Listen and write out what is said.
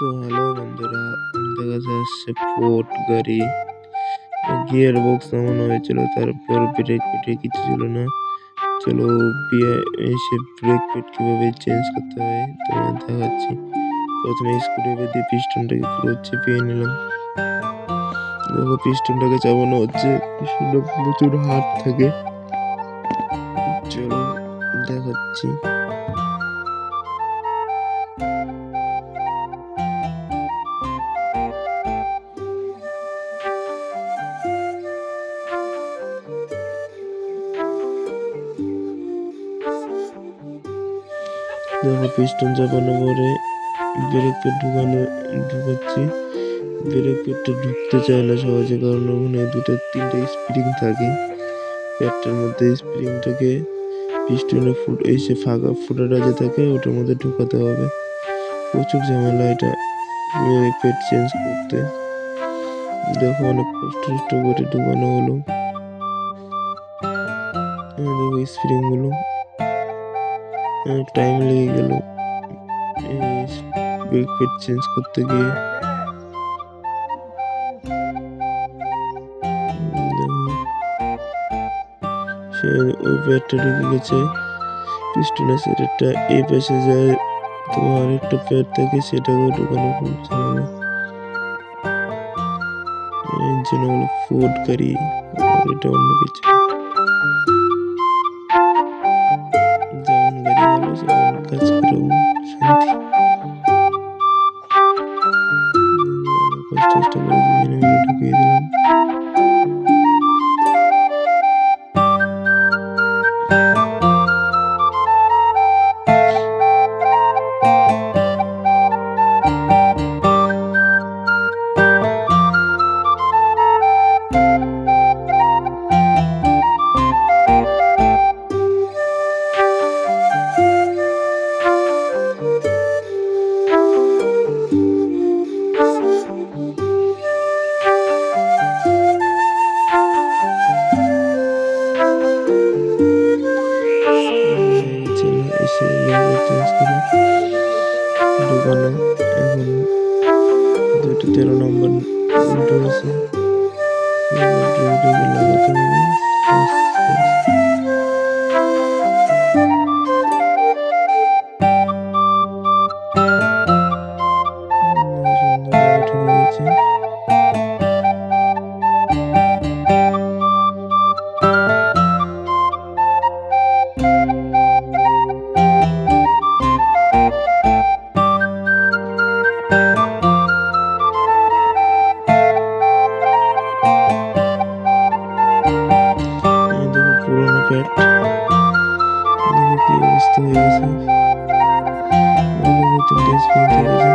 তো হ্যালো বন্ধুরা, আমাদের কাছে আসছে ফোর্ড গাড়ি। গিয়ার বক্স নামানো হয়েছিল, তারপর ব্রেক পেটে কিছু ছিল না। চলো এসে ব্রেক পেট কিভাবে চেঞ্জ করতে হয় তোমায় দেখাচ্ছি। প্রথমে স্ক্রুড্রাইভার দিয়ে পিস্টনটাকে পুরো চেপিয়ে নিলাম। দেখো পিস্টনটাকে চাপানো হচ্ছে, পিস্টনটা প্রচুর হার্ড থাকে। চলো দেখাচ্ছি। দেখো পিস্টন চাপানো পরে ব্রেক পেট ঢুকাচ্ছি। ব্রেক পেটটা ঢুকতে চায় না সহজে, কারণ ওখানে তিনটে স্প্রিং থাকে। প্যাডটার মধ্যে স্প্রিংটাকে পিস্টনে এসে ফাঁকা ফুটাটা যে থাকে ওটার মধ্যে ঢুকাতে হবে। প্রচুর ঝামেলা এটা ব্রেক পেট চেঞ্জ করতে। দেখো অনেক কষ্ট করে ঢুকানো হলো। দেখো স্প্রিংগুলো অনেক টাইম লেগে গেল ব্রেক পেট চেঞ্জ করতে গিয়ে। সে ওই প্যাডটা ঢুকে গেছে। পিস্টনের সেটেরটা এই পাশে যায়, তোমার আরেকটা প্যাড থাকে, সেটাকেও ঢুকানো খুব ঝামেলা। এর জন্য হলো ফোর্ড গাড়ি, এটা অন্য কিছু। যেমন গাড়ি ভালো সেমন কাজ করেও শান্তি। অনেক কষ্ট করে ঢুকিয়ে দিলাম। এসে চেঞ্জ করে ঢুকানো। এখন 13 নম্বর উল্টো আছে, লাগাতে হবে। ঢুকে গেছে। পুরোনো প্যাড দেখো কি অবস্থা হয়ে গেছে। তিনটে স্প্রিং থেকে